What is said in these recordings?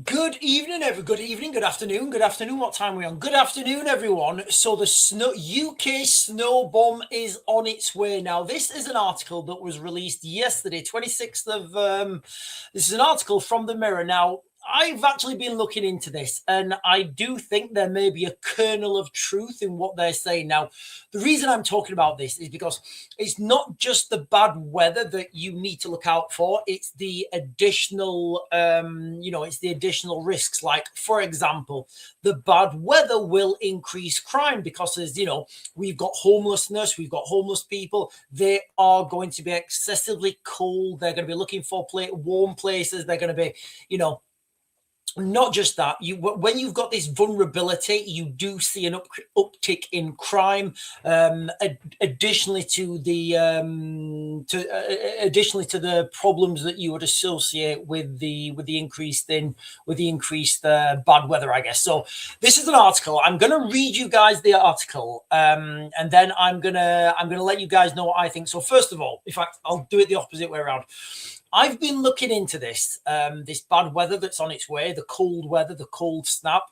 Good evening, good afternoon. What time are we on? Good afternoon, everyone. So the UK snow bomb is on its way now. This is an article that was released yesterday, 26th of. This is an article from the Mirror. Now, I've actually been looking into this, and I do think there may be a kernel of truth in what they're saying. Now, the reason I'm talking about this is because it's not just the bad weather that you need to look out for. It's the additional, it's the additional risks. Like, for example, the bad weather will increase crime because, as you know, we've got homelessness, we've got homeless people. They are going to be excessively cold. They're going to be looking for warm places. They're going to be, not just that, when you've got this vulnerability, you do see an uptick in crime. Additionally to the problems that you would associate with the increased bad weather, I guess. So this is an article. I'm going to read you guys the article, and then I'm gonna let you guys know what I think. So first of all, in fact, I'll do it the opposite way around. I've been looking into this bad weather that's on its way, the cold weather, the cold snap.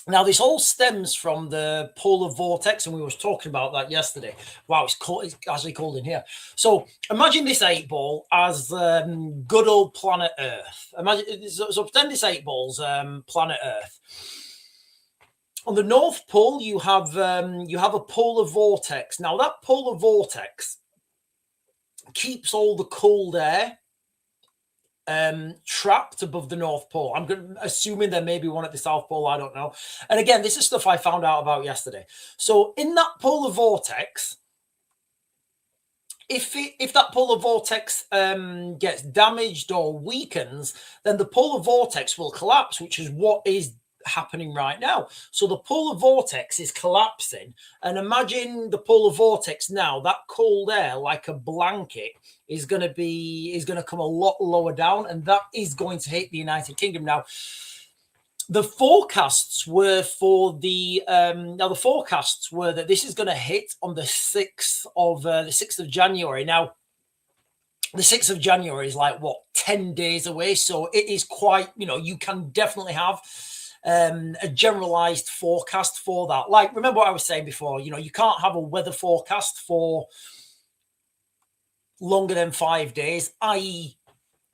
Now, this all stems from the polar vortex, and we were talking about that yesterday. Wow, it's cold. It's actually cold in here. So imagine this 8-ball as good old planet Earth. So pretend this 8-ball's planet Earth. On the North Pole, you have a polar vortex. Now, that polar vortex keeps all the cold air trapped above the North Pole. I'm assuming there may be one at the South Pole. I don't know. And again, this is stuff I found out about yesterday. So in that polar vortex, if that polar vortex gets damaged or weakens, then the polar vortex will collapse, which is what is happening right now. So the polar vortex is collapsing, and imagine the polar vortex now, that cold air like a blanket is going to come a lot lower down, and that is going to hit the United Kingdom. Now, the forecasts were that this is going to hit on the 6th of January. Now, the 6th of January is like 10 days away, so it is quite, you can definitely have a generalized forecast for that. Like, remember what I was saying before, you can't have a weather forecast for longer than 5 days, i.e.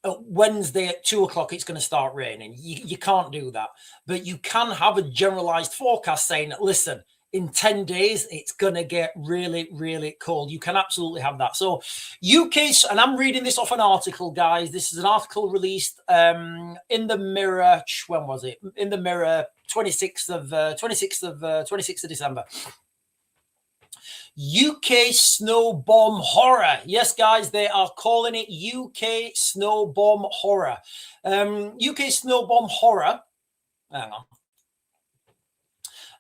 Wednesday at 2:00, it's going to start raining. You can't do that. But you can have a generalized forecast saying, listen, in 10 days, it's going to get really, really cold. You can absolutely have that. So UK, and I'm reading this off an article, guys. This is an article released in the Mirror. When was it? In the Mirror, 26th of December. UK snow bomb horror. Yes, guys, they are calling it UK snow bomb horror. UK snow bomb horror. Hang on.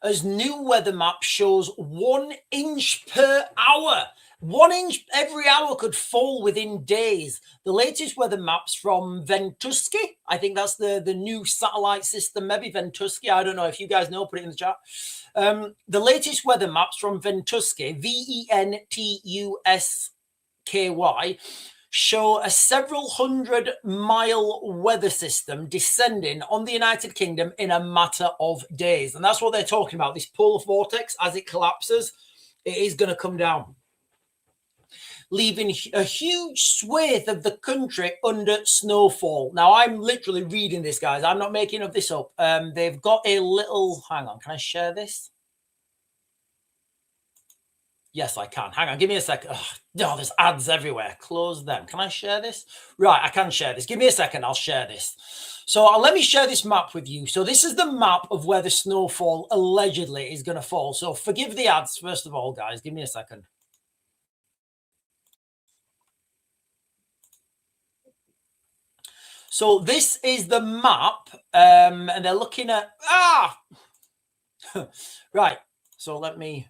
As new weather map shows 1 inch per hour. 1 inch every hour could fall within days. The latest weather maps from Ventusky. I think that's the new satellite system, maybe Ventusky. I don't know. If you guys know, put it in the chat. The latest weather maps from Ventusky, Ventusky, show a several 100-mile weather system descending on the United Kingdom in a matter of days. And that's what they're talking about. This polar vortex, as it collapses, it is going to come down, leaving a huge swathe of the country under snowfall. Now, I'm literally reading this, guys. I'm not making this up. They've got a little... Hang on. Can I share this? Yes, I can. Hang on. Give me a second. Oh, no, there's ads everywhere. Close them. Can I share this? Right, I can share this. Give me a second. I'll share this. So let me share this map with you. So this is the map of where the snowfall allegedly is going to fall. So forgive the ads, first of all, guys. Give me a second. So this is the map, and they're looking at... Right. So let me...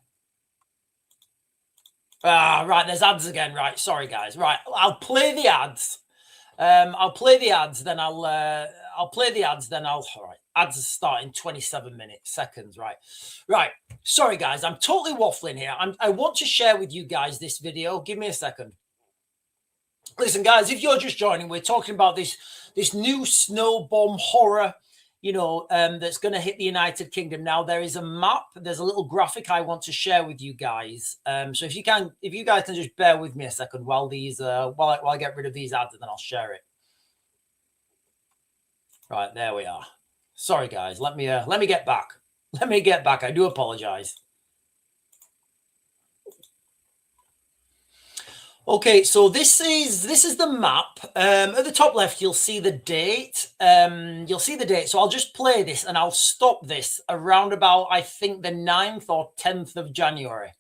right, there's ads again. Right, sorry, guys. Right, I'll play the ads. Then I'll play the ads. Then all right. Ads start in 27 seconds. Right. Sorry, guys. I'm totally waffling here. I want to share with you guys this video. Give me a second. Listen, guys, if you're just joining, we're talking about this new snow bomb horror, that's going to hit the United Kingdom. Now, there is a map. There's a little graphic I want to share with you guys. So if you guys can just bear with me a second while I get rid of these ads, and then I'll share it. Right, there we are. Sorry, guys. Let me get back. Let me get back. I do apologize. Okay, so this is the map. At the top left, you'll see the date. So I'll just play this, and I'll stop this around about, I think, the 9th or 10th of January.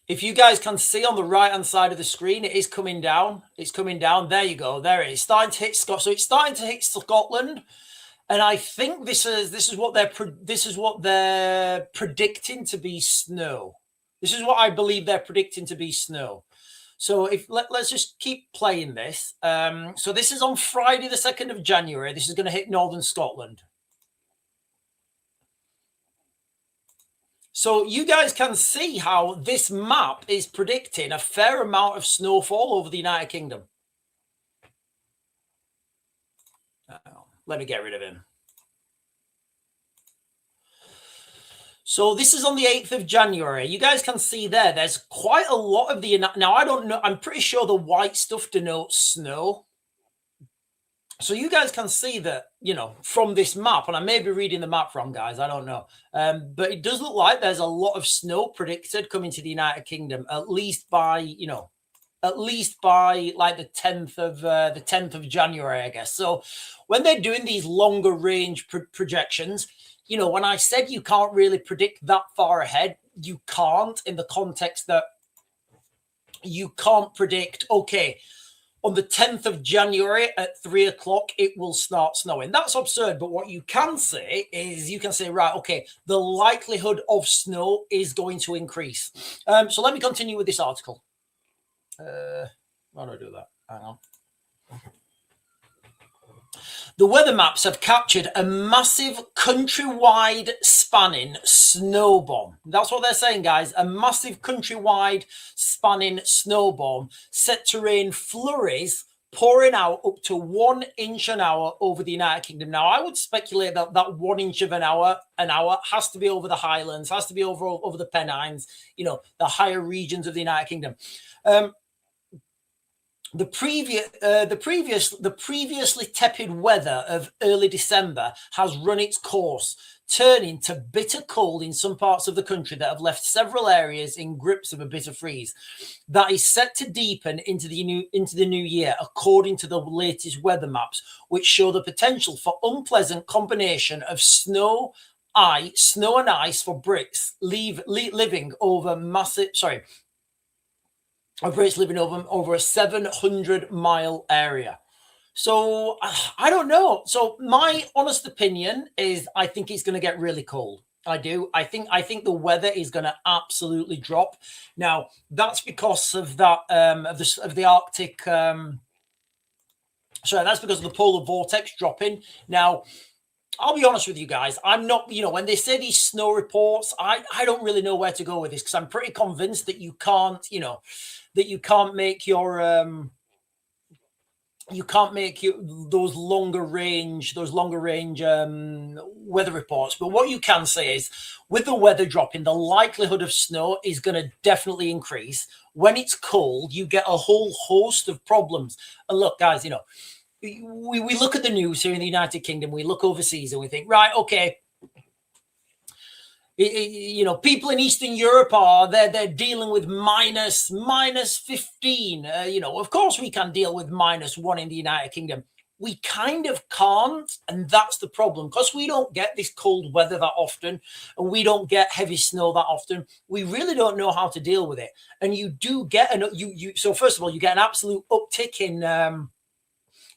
If you guys can see on the right-hand side of the screen, it is coming down. It's coming down. There you go. There it is. Starting to hit Scotland. So it's starting to hit Scotland, and I think this is what they're predicting to be snow. This is what I believe they're predicting to be snow. So let's just keep playing this. So this is on Friday, the 2nd of January. This is going to hit northern Scotland. So you guys can see how this map is predicting a fair amount of snowfall over the United Kingdom. Let me get rid of him. So this is on the 8th of January. You guys can see there's quite a lot of the... Now, I don't know. I'm pretty sure the white stuff denotes snow. So you guys can see that, from this map, and I may be reading the map wrong, guys. I don't know. But it does look like there's a lot of snow predicted coming to the United Kingdom, at least by like the 10th of January, I guess. So when they're doing these longer range projections, when I said you can't really predict that far ahead, you can't, in the context that you can't predict, okay, on the 10th of January at 3 o'clock, it will start snowing. That's absurd. But what you can say is right, okay, the likelihood of snow is going to increase. So let me continue with this article. Why do I do that? Hang on. The weather maps have captured a massive countrywide spanning snow bomb. That's what they're saying, guys. A massive countrywide spanning snow bomb set to rain flurries pouring out up to 1 inch an hour over the United Kingdom. Now, I would speculate that 1 inch of an hour has to be over the Highlands, has to be over the Pennines, the higher regions of the United Kingdom. The previously tepid weather of early December has run its course, turning to bitter cold in some parts of the country that have left several areas in grips of a bitter freeze. That is set to deepen into the new year, according to the latest weather maps, which show the potential for unpleasant combination of snow and ice for Brits living over over a 700-mile area. So I don't know. So my honest opinion is I think it's going to get really cold. I do. I think the weather is going to absolutely drop. Now, that's because of that of the Arctic. That's because of the polar vortex dropping. Now, I'll be honest with you guys. I'm not, when they say these snow reports, I don't really know where to go with this, because I'm pretty convinced that you can't, make your those longer range weather reports. But what you can say is, with the weather dropping, the likelihood of snow is going to definitely increase. When it's cold, you get a whole host of problems. And look, guys, we look at the news here in the United Kingdom, we look overseas and we think, right, okay, people in Eastern Europe they're dealing with minus 15. Of course we can deal with -1 in the United Kingdom. We kind of can't, and that's the problem, because we don't get this cold weather that often, and we don't get heavy snow that often. We really don't know how to deal with it. And you do get so first of all, you get an absolute uptick in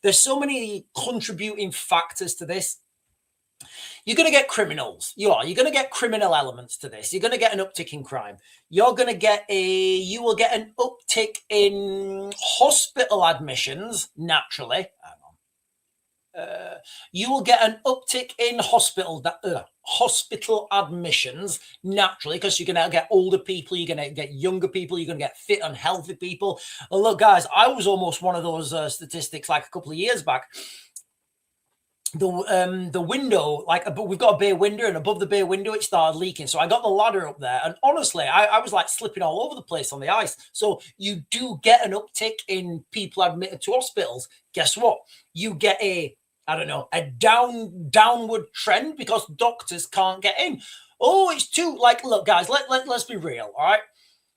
there's so many contributing factors to this. You're going to get criminals. You're going to get criminal elements to this. You're going to get an uptick in crime. You will get an uptick in hospital admissions, naturally. Hang on. You will get an uptick in hospital admissions naturally, because you're going to get older people, you're going to get younger people, you're going to get fit and healthy people. And look, guys, I was almost one of those statistics like a couple of years back. The window, but we've got a bay window, and above the bay window it started leaking, so I got the ladder up there, and honestly I was like slipping all over the place on the ice. So you do get an uptick in people admitted to hospitals. Guess what? You get a downward trend because doctors can't get in. Oh, it's too, look, guys, let's be real, all right?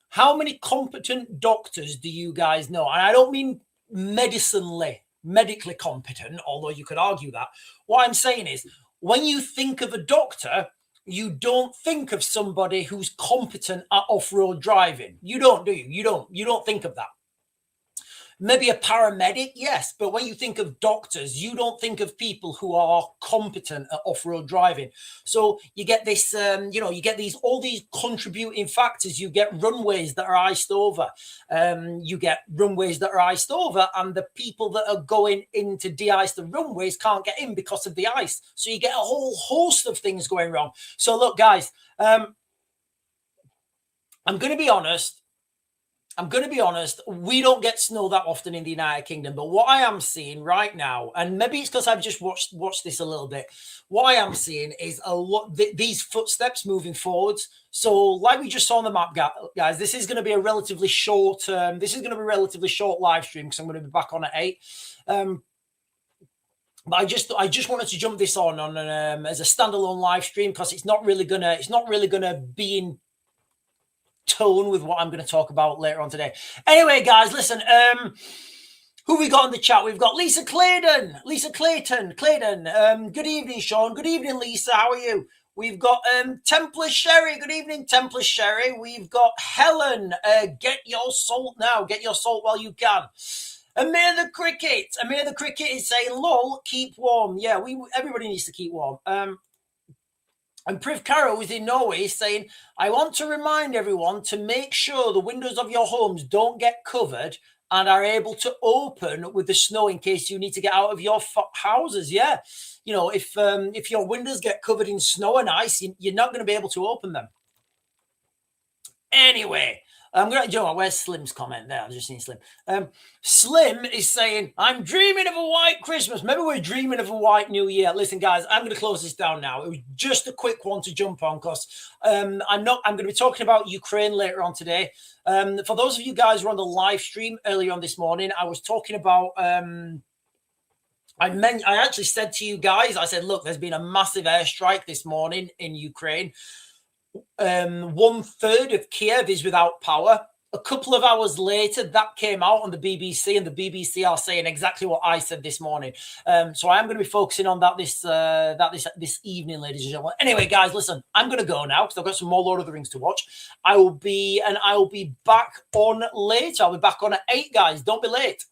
How many competent doctors do you guys know? And I don't mean medically competent, although you could argue that. What I'm saying is, when you think of a doctor, you don't think of somebody who's competent at off-road driving. You don't, do you? You don't think of that. Maybe a paramedic, yes, but when you think of doctors, you don't think of people who are competent at off-road driving. So you get this, you get all these contributing factors. You get runways that are iced over. And the people that are going in to de-ice the runways can't get in because of the ice. So you get a whole host of things going wrong. So look, guys, I'm going to be honest. We don't get snow that often in the United Kingdom, but what I am seeing right now, and maybe it's because I've just watched this a little bit, what I am seeing is a lot these footsteps moving forwards. So, like we just saw on the map, guys, this is going to be a relatively short. This is going to be a relatively short live stream because I'm going to be back on at 8. But I just wanted to jump this on as a standalone live stream because it's not really gonna be in tone with what I'm going to talk about later on today. Anyway, guys, listen, who we got in the chat? We've got Lisa Clayton. Good evening, Sean. Good evening, Lisa. How are you? We've got Templar Sherry. Good evening, Templar Sherry. We've got Helen. Get your salt now. Get your salt while you can. Amir the Cricket is saying, lol, keep warm. Yeah, everybody needs to keep warm. And Priv Caro is in Norway saying, I want to remind everyone to make sure the windows of your homes don't get covered and are able to open with the snow in case you need to get out of your houses. Yeah. You know, if your windows get covered in snow and ice, you're not going to be able to open them. Anyway, I'm going to, where's Slim's comment there? I've just seen Slim. Slim is saying, I'm dreaming of a white Christmas. Maybe we're dreaming of a white New Year. Listen, guys, I'm going to close this down now. It was just a quick one to jump on because I'm going to be talking about Ukraine later on today. For those of you guys who were on the live stream earlier on this morning, I was talking about, I actually said to you guys, I said, look, there's been a massive airstrike this morning in Ukraine. 1/3 of Kiev is without power. A couple of hours later, that came out on the BBC, and the BBC are saying exactly what I said this morning. So I am going to be focusing on that this evening, ladies and gentlemen. Anyway, guys, listen, I'm going to go now because I've got some more Lord of the Rings to watch. I will be back on later. I'll be back on at 8, guys. Don't be late.